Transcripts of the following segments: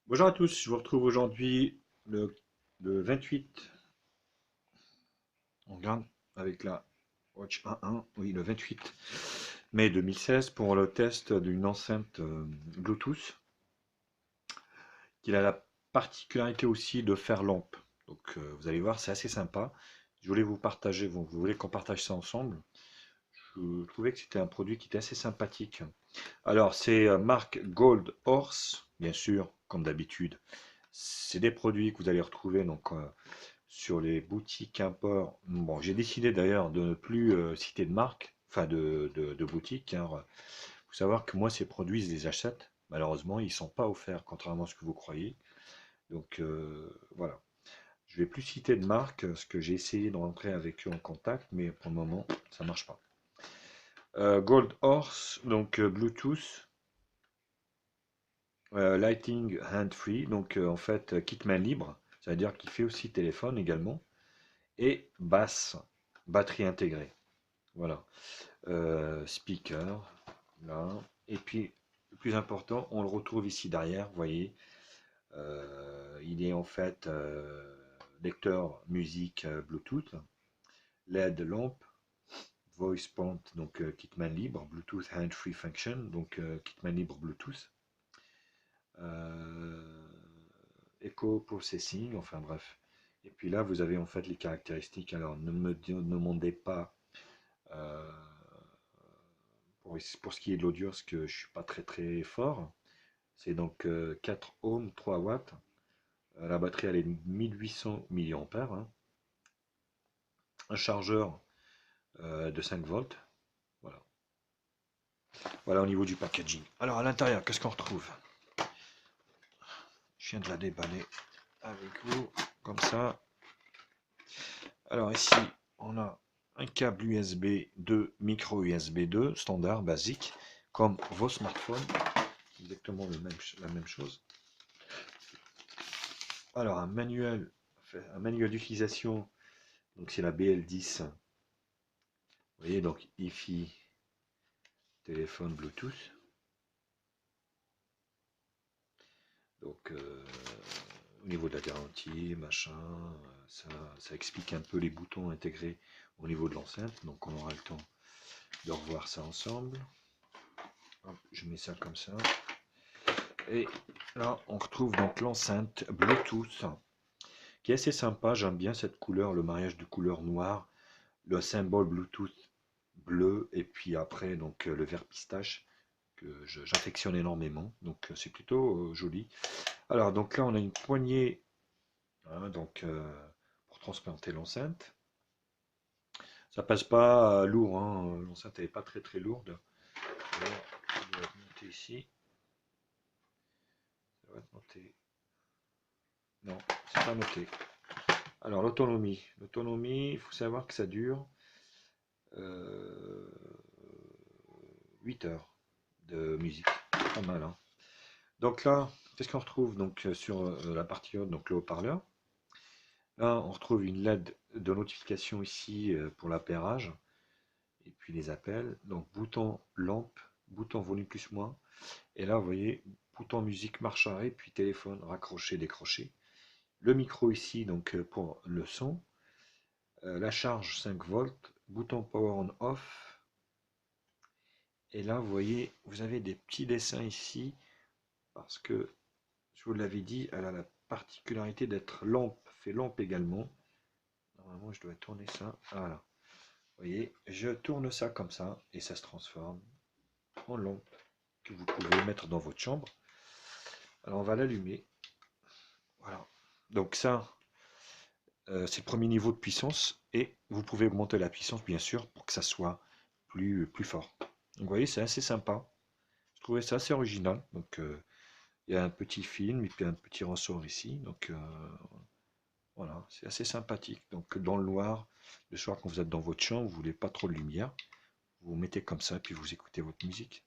Bonjour à tous, je vous retrouve aujourd'hui le 28, on regarde avec la Watch 1.1, oui le 28 mai 2016 pour le test d'une enceinte Bluetooth qui a la particularité aussi de faire lampe. Donc vous allez voir, c'est assez sympa. Je voulais vous partager, vous voulez qu'on partage ça ensemble. Je trouvais que c'était un produit qui était assez sympathique. Alors c'est marque Gold Horse, bien sûr, comme d'habitude. C'est des produits que vous allez retrouver donc sur les boutiques import. Bon, j'ai décidé d'ailleurs de ne plus citer de marque, enfin de boutique, car faut savoir que moi ces produits je les achète. Malheureusement, ils ne sont pas offerts, contrairement à ce que vous croyez. Donc voilà. Je vais plus citer de marque, parce que j'ai essayé de rentrer avec eux en contact, mais pour le moment, ça marche pas. Gold Horse, donc Bluetooth, Lighting Hand Free, donc en fait kit main libre, c'est-à-dire qu'il fait aussi téléphone également, et basse, batterie intégrée. Voilà. Speaker, là. Et puis, le plus important, on le retrouve ici derrière, vous voyez. Il est en fait lecteur musique Bluetooth, LED lampe, voice point, donc Kitman libre, Bluetooth hand-free function, donc Kitman libre Bluetooth. Euh, Echo processing, enfin bref. Et puis là, vous avez en fait les caractéristiques. Alors, ne me demandez pas euh, pour ce qui est de l'audio, parce que je suis pas très très fort. C'est donc 4 ohms, 3 watts. La batterie elle est de 1800 mAh. Hein. Un chargeur de 5 volts. Voilà. Voilà au niveau du packaging. Alors à l'intérieur, qu'est-ce qu'on retrouve? Je viens de la déballer avec vous, comme ça. Alors ici, on a un câble USB 2, micro USB 2, standard, basique, comme vos smartphones. Exactement la même chose. Alors un manuel d'utilisation, donc c'est la BL10. Vous voyez, donc Wi-Fi, téléphone Bluetooth. Donc au niveau de la garantie, machin, ça explique un peu les boutons intégrés au niveau de l'enceinte. Donc on aura le temps de revoir ça ensemble. Hop, je mets ça comme ça. Et là, on retrouve donc l'enceinte Bluetooth qui est assez sympa. J'aime bien cette couleur, le mariage de couleur noire, le symbole Bluetooth bleu et puis après donc le vert pistache que j'affectionne énormément. Donc c'est plutôt joli. Alors donc là, on a une poignée hein, donc pour transplanter l'enceinte. Ça passe pas lourd, hein. L'enceinte n'est pas très très lourde. Alors, ça doit être monté ici. Ça doit être monté. Non, c'est pas noté. Alors l'autonomie. L'autonomie, il faut savoir que ça dure euh, 8 heures de musique. Pas mal, hein. Donc là, qu'est-ce qu'on retrouve donc sur la partie haute, donc le haut-parleur. Là, on retrouve une LED de notification ici pour l'appairage et puis les appels. Donc bouton lampe, bouton volume plus moins. Et là, vous voyez, bouton musique marche arrêt, puis téléphone raccroché, décroché. Le micro ici, donc pour le son. La charge 5 volts, bouton power on off. Et là, vous voyez, vous avez des petits dessins ici, parce que, je vous l'avais dit, elle a la particularité d'être lampe, fait lampe également. Normalement, je dois tourner ça. Voilà. Vous voyez, je tourne ça comme ça, et ça se transforme en lampe que vous pouvez mettre dans votre chambre. Alors, on va l'allumer. Voilà. Donc ça, c'est le premier niveau de puissance, et vous pouvez augmenter la puissance, bien sûr, pour que ça soit plus fort. Donc, vous voyez, c'est assez sympa. Je trouvais ça assez original. Donc, il y a un petit film et puis un petit ressort ici. Donc, voilà, c'est assez sympathique. Donc, dans le noir, le soir, quand vous êtes dans votre chambre, vous voulez pas trop de lumière, vous mettez comme ça, puis vous écoutez votre musique.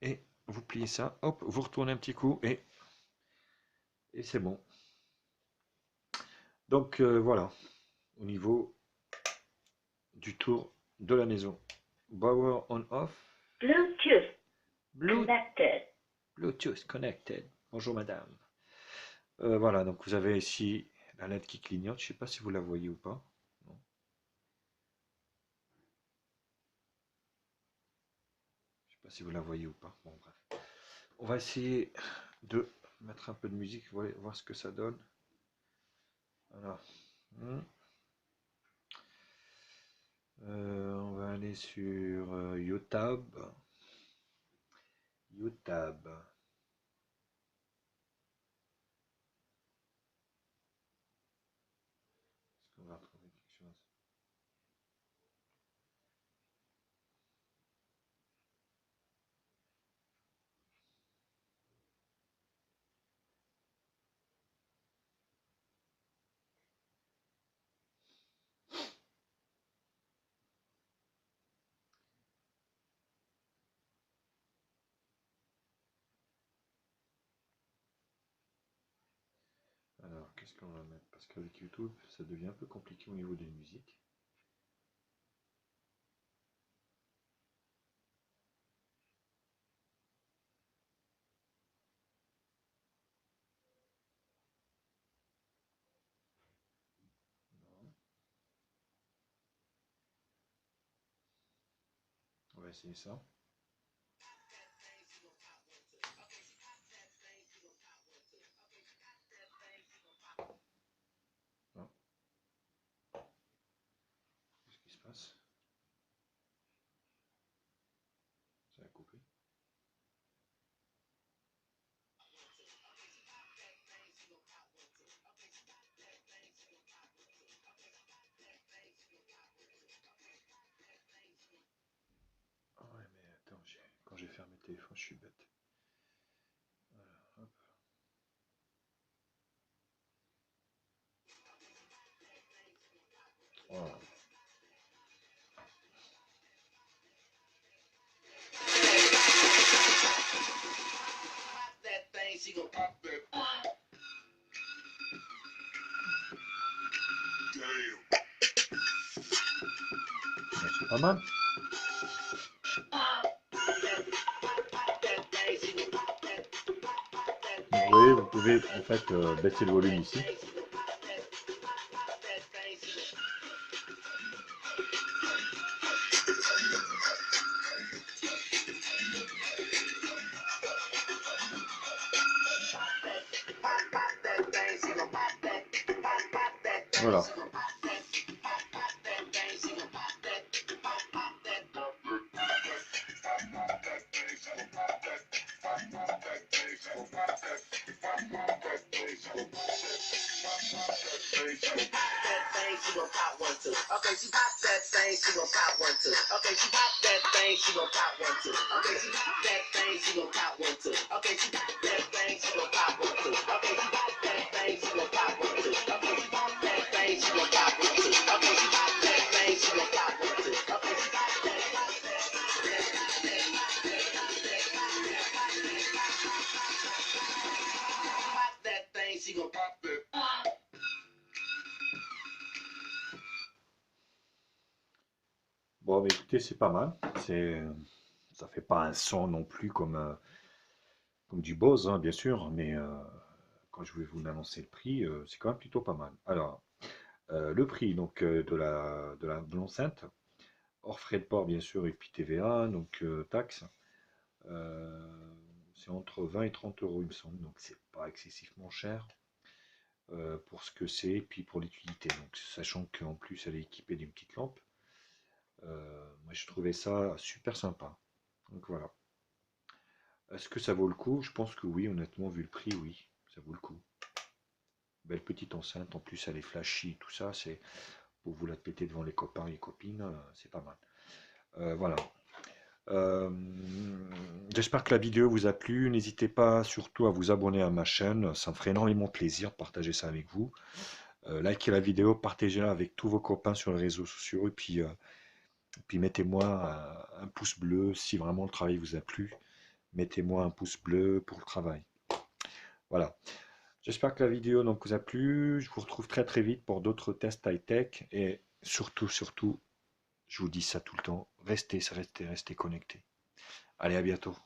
Et vous pliez ça, hop, vous retournez un petit coup, et c'est bon. Donc, voilà, au niveau du tour de la maison. Power on off. Bluetooth Blue, connected. Bluetooth connected. Bonjour madame. Voilà, donc vous avez ici la LED qui clignote. Je ne sais pas si vous la voyez ou pas. Non. Je sais pas si vous la voyez ou pas. Bon, bref. On va essayer de mettre un peu de musique, voir ce que ça donne. Voilà. On va aller sur YouTube. YouTube. Est-ce qu'on va retrouver quelque chose? Alors, qu'est-ce qu'on va mettre? Parce qu'avec YouTube, ça devient un peu compliqué au niveau des musiques. Non. On va essayer ça. Non. Qu'est-ce qui se passe? Ça a coupé. Ah ouais, mais attends, quand j'ai fermé le téléphone, je suis bête. Voilà, hop. Voilà. C'est pas mal. Vous voyez, vous pouvez en fait baisser le volume ici. Voilà. She gon' pop one too. Okay, she pop that thing, she gon' pop one too. Okay, she pop that thing, she gon' pop one too. Okay, she pop that thing, she gon' pop one too. Okay, she pop that thing, she gon' pop one too. Okay, she pop that thing, she gon' pop one too. Okay, she pop that thing, she gon' pop one too. Okay, she pop that thing, she gon' pop one too. Okay, she pop that. Pop that thing, she gon' pop that. Bon, bah, écoutez, c'est pas mal. Ça fait pas un son non plus comme du Bose, hein, bien sûr, mais quand je vais vous annoncer le prix, c'est quand même plutôt pas mal. Alors, le prix donc de l'enceinte, hors frais de port bien sûr, et puis TVA, donc taxes, c'est entre 20 et 30 euros, il me semble, donc c'est pas excessivement cher pour ce que c'est, et puis pour l'utilité. Donc, sachant qu'en plus, elle est équipée d'une petite lampe, moi je trouvais ça super sympa. Donc voilà. Est-ce que ça vaut le coup? Je pense que oui, honnêtement, vu le prix, oui, ça vaut le coup. Belle petite enceinte, en plus elle est flashy, tout ça, c'est pour vous la péter devant les copains et les copines, c'est pas mal. Voilà. Euh, J'espère que la vidéo vous a plu. N'hésitez pas surtout à vous abonner à ma chaîne, ça me ferait énormément plaisir de partager ça avec vous. Likez la vidéo, partagez-la avec tous vos copains sur les réseaux sociaux, et puis mettez-moi un pouce bleu si vraiment le travail vous a plu. Mettez-moi un pouce bleu pour le travail. Voilà. J'espère que la vidéo donc, vous a plu. Je vous retrouve très très vite pour d'autres tests high-tech. Et surtout, je vous dis ça tout le temps, restez connectés. Allez, à bientôt.